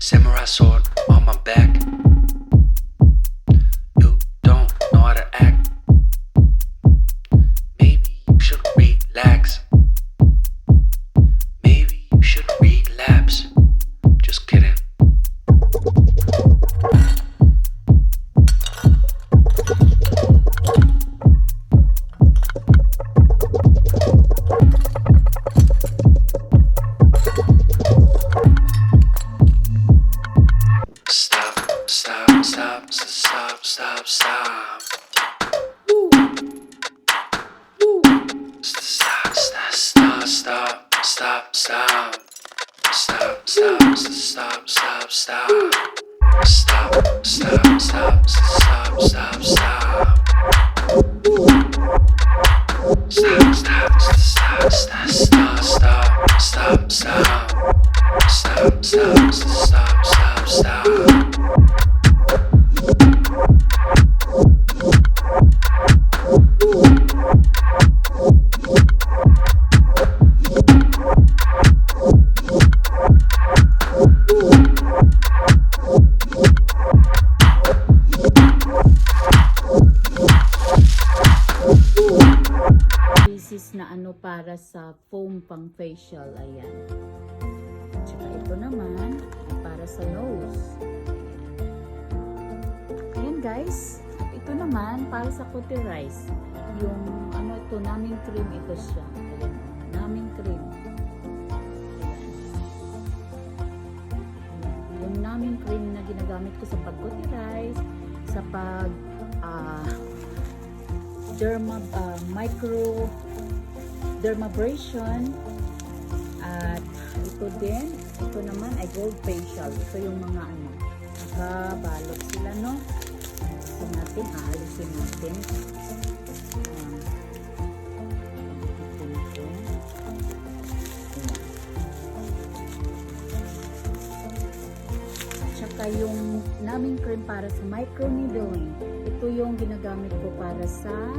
Samurai sword on my back. You don't know how to act. Maybe you should relax. Maybe you should relapse. Just kidding. Stop, stop, stop, stop, stop, stop. Woo. Woo. Stop, stop, stop, stop, stop, stop. Stop, stop, stop, stop, stop. Stop, stop, stop, stop, stop, stop. Woo. Stop, stop, stop, stop, stop, stop, stop, stop. Stop, stop, stop, stop, stop. This is na para sa foam pang facial, ayan. Tsaka ito naman para sa nose. Ayan guys, ito naman para sa cauterize. Yung ito, naming cream ito siya. Ayan, naming cream. Ayan. Yung naming cream na ginagamit ko sa pag-cauterize, sa pag dermabrasion, at ito din, ito naman ay gold facial. Ito yung mga nakabalot sila, no? So natin, aalisin natin. Tsaka yung naming cream para sa microneedling, ito yung ginagamit ko para sa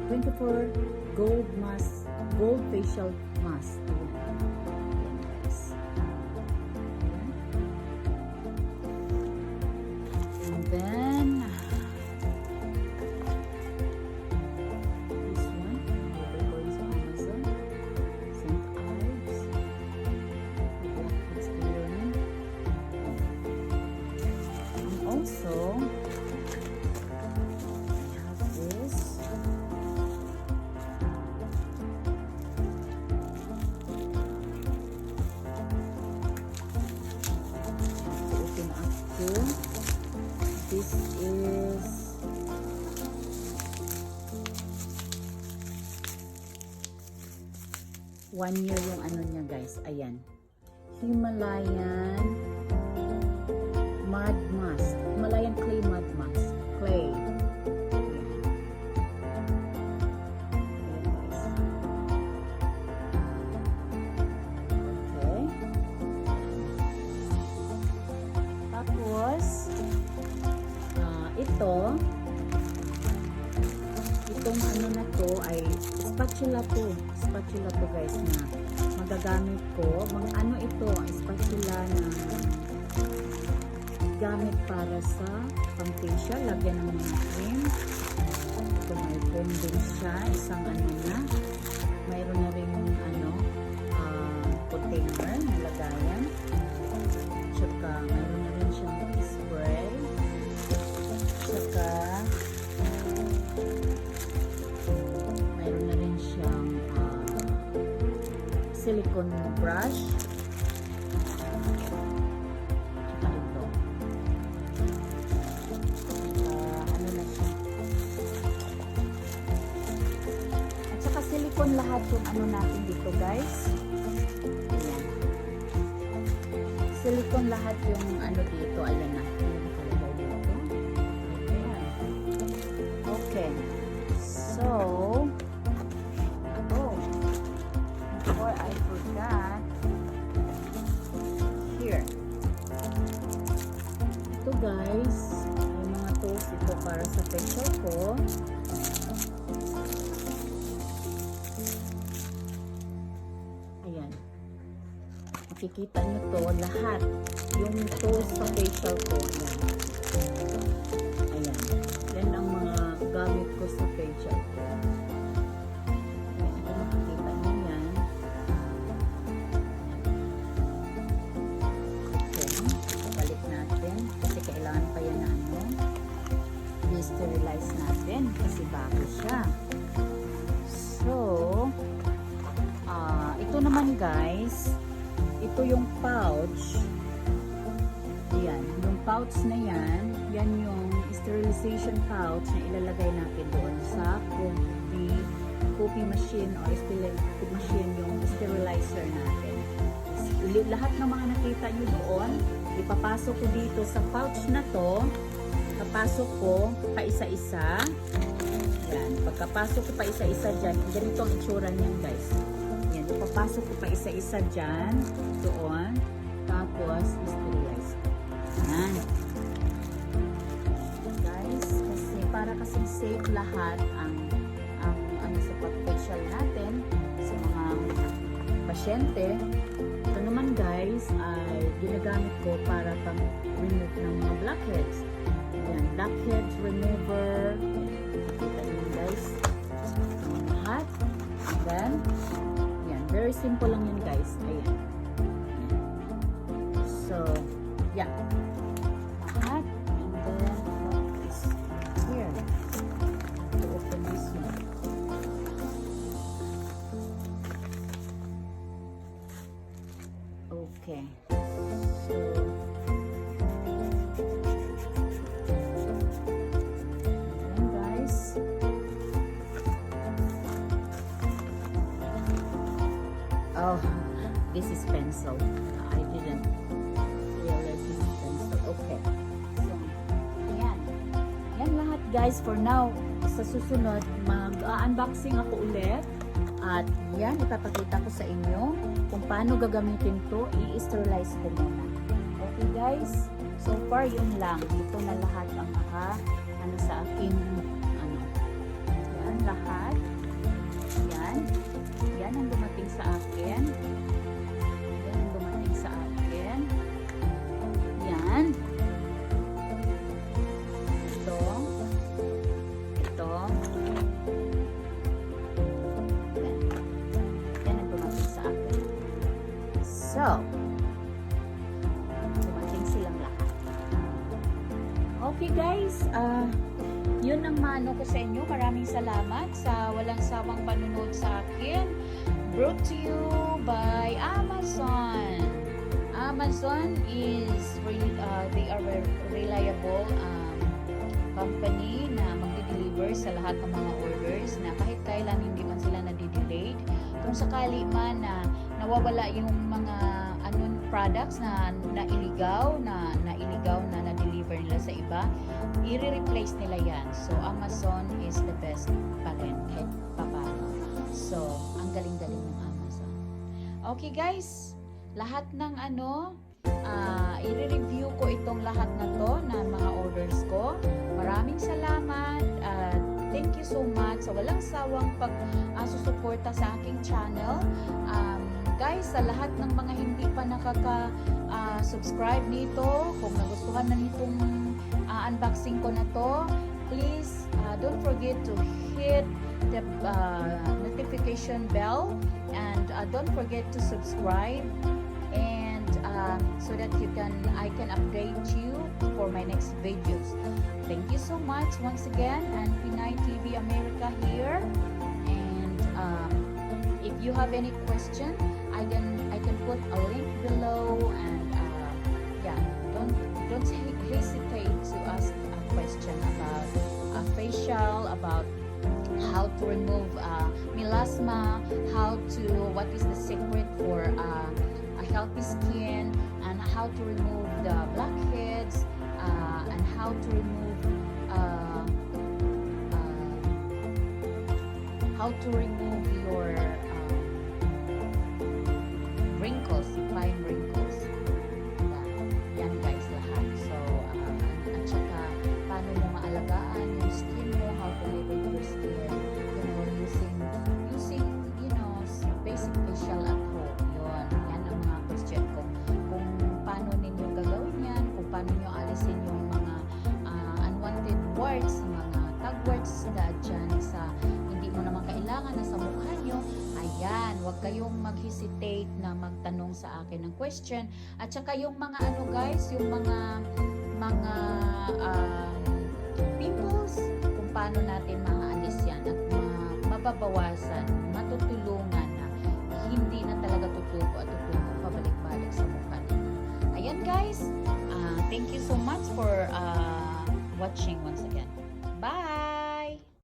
24 gold mask, gold facial mask. And then this one, order ko sa Amazon, St. Ives, it's learning. And also I have this. This is one year yung niya guys. Ayan. Himalayan mud mask. Himalayan clay mud mask. Clay. Okay. Tapos itong na to ay spatula to guys, na magagamit ko. Ito, spatula na gamit para sa pang facial, lagyan ng mga cream. Ito, may foam din siya, isang na, mayroon na rin container na lagayan. Tsaka mayroon na rin siyang spray. Tsaka mayroon na rin siyang silicone brush. Tsaka ito. Na siya. At saka silicone lahat yung natin dito guys. Ayan. Silicone lahat yung dito. Ayan na. Okay. So, before I forgot, here. Ito guys, may mga tools ito para sa facial ko. Ayan. makikita nyo to lahat. Yung tools sa facial ko. Ayan. Yan ang mga gamit ko sa facial ko. Ayan, kung makikita nyo yan. Okay. Kapalik natin. Kasi kailangan pa yan na ano. I-sterilize natin. Kasi bago siya. So, ito naman guys, ito yung pouch. Yan, yung pouch na yan, yan yung sterilization pouch na ilalagay natin doon sa coffee machine or coffee machine, yung sterilizer natin. Lahat ng mga nakita nyo doon, ipapasok ko dito sa pouch na to. Papasok ko pa isa-isa. Yan, pagkapasok ko pa isa-isa dyan, ganito ang itsura niyan guys. Yan, papasok ko pa isa-isa dyan, doon, tapos sterilize ko. Yan. Guys, kasi para kasing safe lahat ang ano sa pag-facial natin sa mga pasyente. Ito naman guys ay ginagamit ko para pang remove ng mga blackheads. Yan, blackheads remover. Kita nyo guys. Lahat. And then, yan, very simple lang yun guys. Ayan. So, yeah. Lahat. And then, what is here? To open this one. Okay. So, ayan guys. Oh, this is pencil. I didn't realize this is pencil. Okay. So, ayan. Yan lahat guys for now. Sa susunod, mag-unboxing ako ulit. At yan, ipapakita ko sa inyo kung paano gagamitin to. I-sterilize ko muna. Okay guys? So far, yun lang. Ito na lahat ang ano sa akin. Ano. Yan, lahat. Yan. Yan ang dumating sa akin. Yan ang dumating sa akin. Yan. Ito. Ito. Yan. Yan ang dumating sa akin. So, dumating silang lahat. Okay guys, yun ang mano ko sa inyo. Maraming salamat sa walang sawang panunod sa akin. Brought to you by Amazon. Amazon is they are a reliable company na magde-deliver sa lahat ng mga orders na kahit kailan hindi man sila na-delayed. Kung sakali man na nawawala yung mga products na iligaw na na-deliver nila sa iba, i-replace nila yan. So Amazon is the best pa rin kahit papano. So ang galing-galing ng Amazon. Okay guys, lahat ng i-review ko itong lahat na to na mga orders ko. Maraming salamat at thank you so much sa walang sawang pag-susuporta sa aking channel. Guys, sa lahat ng mga hindi pa nakaka-subscribe nito, kung nagustuhan na nitong unboxing ko na to, please don't forget to hit the notification bell and don't forget to subscribe and so that I can update you for my next videos. Thank you so much once again, and Pinay TV America here. And if you have any question, I can put a link below, and yeah, don't hesitate to ask a question about facial, about how to remove melasma, what is the secret for a healthy skin, and how to remove the blackheads, and how to remove your wrinkles, fine wrinkles. Yan guys lahat. So, at saka paano mo maalagaan yung skin mo, how to live with your skin, using basic facial at home. Yan ang mga question Huwag kayong mag-hesitate na magtanong sa akin ng question. At saka yung mga ano guys, yung mga pimples, kung paano natin maaalis yan at mababawasan, matutulungan na hindi na talaga tutubo at tutubo pabalik-balik sa mukha ninyo. Ayan guys, thank you so much for watching once again. Bye!